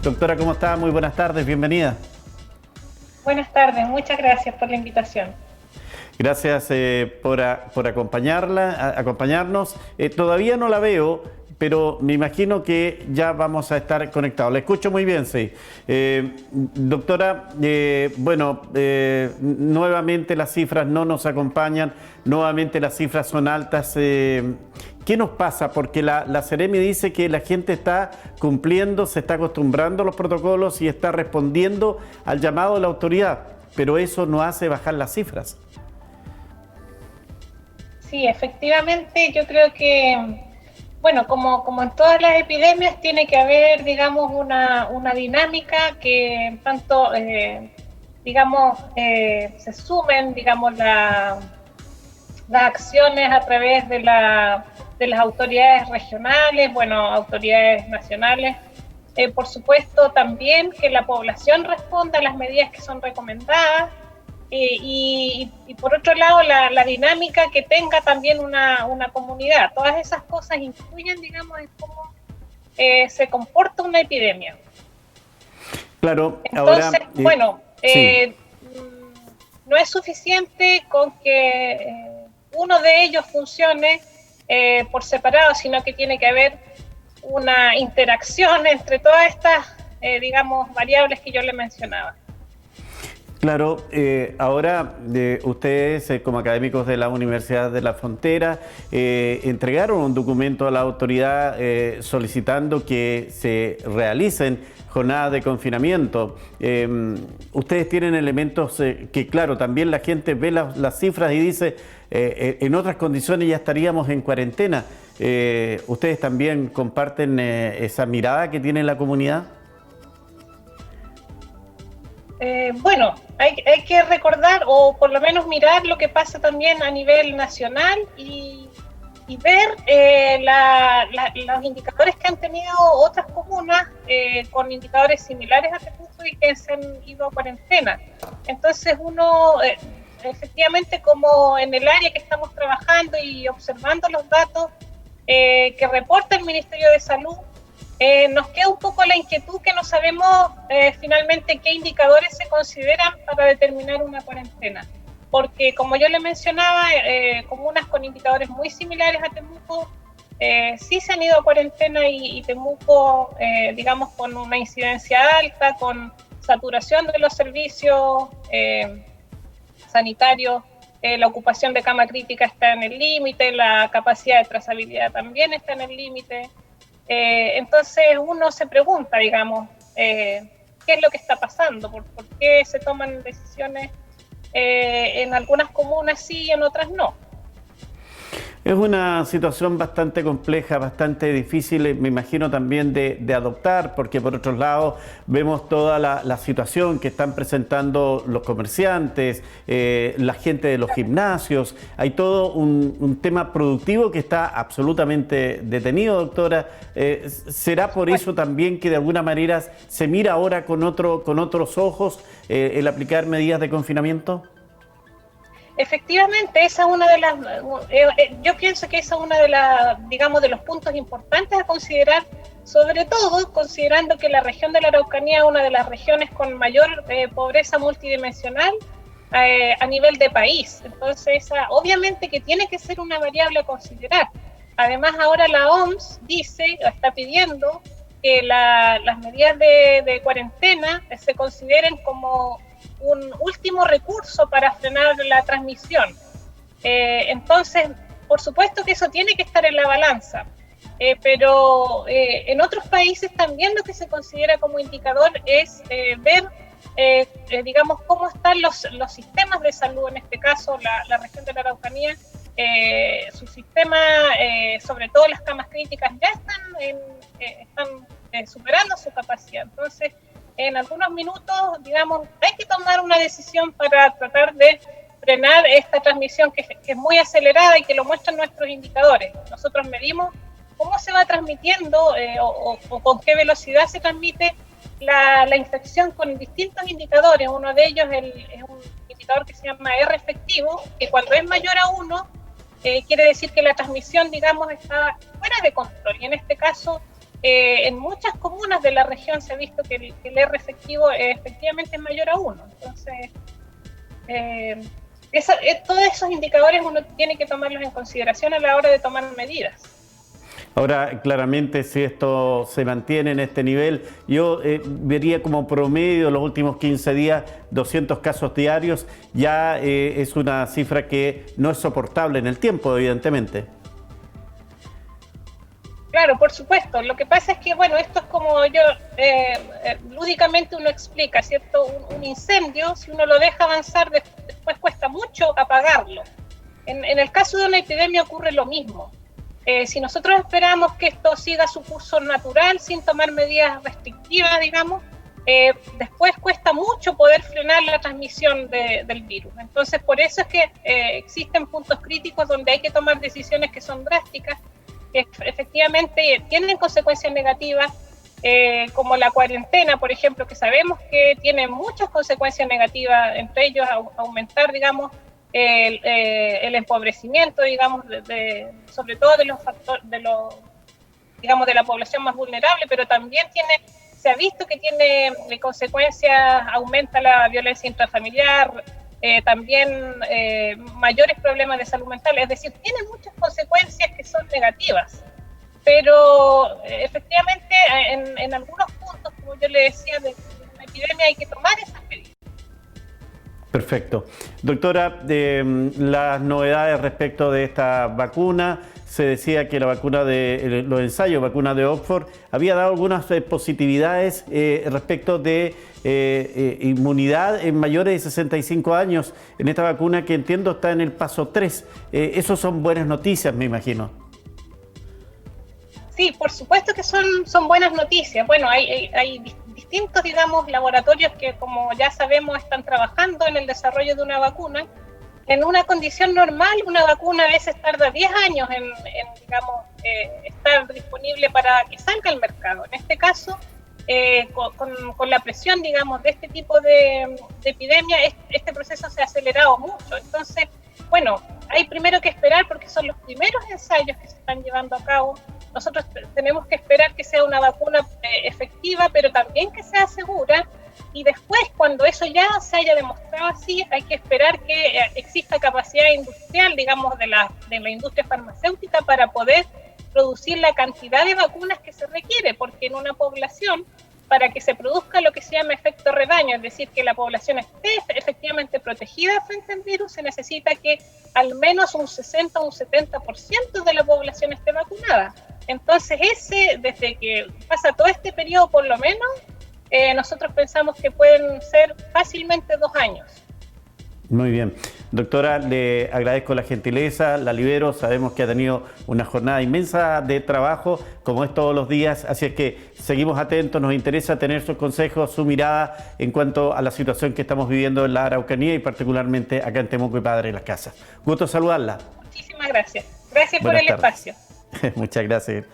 Doctora, ¿cómo está? Muy buenas tardes, bienvenida. Buenas tardes, muchas gracias por la invitación. Gracias por acompañarnos. Todavía no la veo, pero me imagino que ya vamos a estar conectados. La escucho muy bien, sí. Doctora, nuevamente las cifras no nos acompañan, nuevamente las cifras son altas. ¿Qué nos pasa? Porque la Seremi dice que la gente está cumpliendo, se está acostumbrando a los protocolos y está respondiendo al llamado de la autoridad, pero eso no hace bajar las cifras. Sí, efectivamente, yo creo que, bueno, como en todas las epidemias, tiene que haber, digamos, una dinámica que tanto, se sumen, digamos, las acciones a través de las autoridades regionales, bueno, autoridades nacionales. Por supuesto, también que la población responda a las medidas que son recomendadas. Y por otro lado, la dinámica que tenga también una comunidad. Todas esas cosas influyen, digamos, en cómo se comporta una epidemia. Claro, Entonces, ahora, bueno, sí, no es suficiente con que uno de ellos funcione por separado, sino que tiene que haber una interacción entre todas estas, digamos, variables que yo le mencionaba. claro, ahora ustedes como académicos de la Universidad de la Frontera entregaron un documento a la autoridad solicitando que se realicen jornadas de confinamiento. Ustedes tienen elementos que, claro, también la gente ve las cifras y dice, en otras condiciones ya estaríamos en cuarentena. ¿Ustedes también comparten esa mirada que tiene la comunidad? Bueno, hay que recordar o por lo menos mirar lo que pasa también a nivel nacional y ver los indicadores que han tenido otras comunas con indicadores similares a Temuco y que se han ido a cuarentena. Entonces uno, efectivamente, como en el área que estamos trabajando y observando los datos que reporta el Ministerio de Salud, nos queda un poco la inquietud que no sabemos finalmente qué indicadores se consideran para determinar una cuarentena. Porque como yo le mencionaba, comunas con indicadores muy similares a Temuco sí se han ido a cuarentena y Temuco, digamos, con una incidencia alta, con saturación de los servicios sanitarios, la ocupación de cama crítica está en el límite, la capacidad de trazabilidad también está en el límite. Entonces uno se pregunta, digamos, qué es lo que está pasando, por qué se toman decisiones en algunas comunas sí y en otras no. Es una situación bastante compleja, bastante difícil, me imagino también de adoptar, porque por otro lado vemos toda la situación que están presentando los comerciantes, la gente de los gimnasios. Hay todo un tema productivo que está absolutamente detenido, doctora. ¿Será por eso también que de alguna manera se mira ahora con otros ojos el aplicar medidas de confinamiento? Efectivamente, esa es una de las, yo pienso que esa es una de las, digamos, de los puntos importantes a considerar, sobre todo considerando que la región de la Araucanía es una de las regiones con mayor pobreza multidimensional a nivel de país. Entonces, esa, obviamente que tiene que ser una variable a considerar. Además, ahora la OMS dice, o está pidiendo, que las medidas de cuarentena se consideren como un último recurso para frenar la transmisión. Entonces, por supuesto que eso tiene que estar en la balanza, pero en otros países también lo que se considera como indicador es ver, digamos, cómo están los sistemas de salud, en este caso la región de la Araucanía, su sistema, sobre todo las camas críticas, ya están superando su capacidad. Entonces, en algunos minutos, digamos, hay que tomar una decisión para tratar de frenar esta transmisión que es muy acelerada y que lo muestran nuestros indicadores. Nosotros medimos cómo se va transmitiendo o con qué velocidad se transmite la infección con distintos indicadores. Uno de ellos es un indicador que se llama R efectivo, que cuando es mayor a 1, quiere decir que la transmisión, digamos, está fuera de control. Y en este caso, en muchas comunas de la región se ha visto que el R efectivo efectivamente es mayor a 1. Entonces, todos esos indicadores uno tiene que tomarlos en consideración a la hora de tomar medidas. Ahora, claramente, si esto se mantiene en este nivel, yo vería como promedio los últimos 15 días 200 casos diarios, ya es una cifra que no es soportable en el tiempo, evidentemente. Claro, por supuesto. Lo que pasa es que, bueno, esto es como lúdicamente uno explica, ¿cierto? Un incendio, si uno lo deja avanzar, después cuesta mucho apagarlo. En el caso de una epidemia ocurre lo mismo. Si nosotros esperamos que esto siga su curso natural sin tomar medidas restrictivas, digamos, después cuesta mucho poder frenar la transmisión del virus. Entonces, por eso es que existen puntos críticos donde hay que tomar decisiones que son drásticas, que efectivamente tienen consecuencias negativas, como la cuarentena, por ejemplo, que sabemos que tiene muchas consecuencias negativas, entre ellos aumentar, digamos, el empobrecimiento, digamos, sobre todo de los factores, digamos, de la población más vulnerable, pero también se ha visto que tiene consecuencias, aumenta la violencia intrafamiliar, también mayores problemas de salud mental, es decir, tiene muchas consecuencias que son negativas, pero efectivamente en algunos puntos, como yo le decía, de una epidemia hay que tomar esas medidas. Perfecto. Doctora, las novedades respecto de esta vacuna, se decía que la vacuna de los ensayos, vacuna de Oxford, había dado algunas positividades respecto de inmunidad en mayores de 65 años en esta vacuna que entiendo está en el paso 3. Eso son buenas noticias, me imagino. Sí, por supuesto que son buenas noticias. Bueno, hay distintos, digamos, laboratorios que, como ya sabemos, están trabajando en el desarrollo de una vacuna. En una condición normal, una vacuna a veces tarda 10 años en digamos, estar disponible para que salga al mercado. En este caso, con la presión, digamos, de este tipo de epidemia, este proceso se ha acelerado mucho. Entonces, bueno, hay primero que esperar porque son los primeros ensayos que se están llevando a cabo. Nosotros tenemos que esperar que sea una vacuna efectiva, pero también que sea segura. Y después, cuando eso ya se haya demostrado así, hay que esperar que exista capacidad industrial, digamos, de la industria farmacéutica para poder producir la cantidad de vacunas que se requiere, porque en una población, para que se produzca lo que se llama efecto rebaño, es decir, que la población esté efectivamente protegida frente al virus, se necesita que al menos un 60 o un 70% de la población esté vacunada. Entonces, desde que pasa todo este periodo, por lo menos, nosotros pensamos que pueden ser fácilmente 2 años. Muy bien. Doctora, le agradezco la gentileza, la libero. Sabemos que ha tenido una jornada inmensa de trabajo, como es todos los días, así es que seguimos atentos, nos interesa tener sus consejos, su mirada en cuanto a la situación que estamos viviendo en la Araucanía y particularmente acá en Temuco y Padre Las Casas. Gusto saludarla. Muchísimas gracias. Gracias por el espacio. Muchas gracias.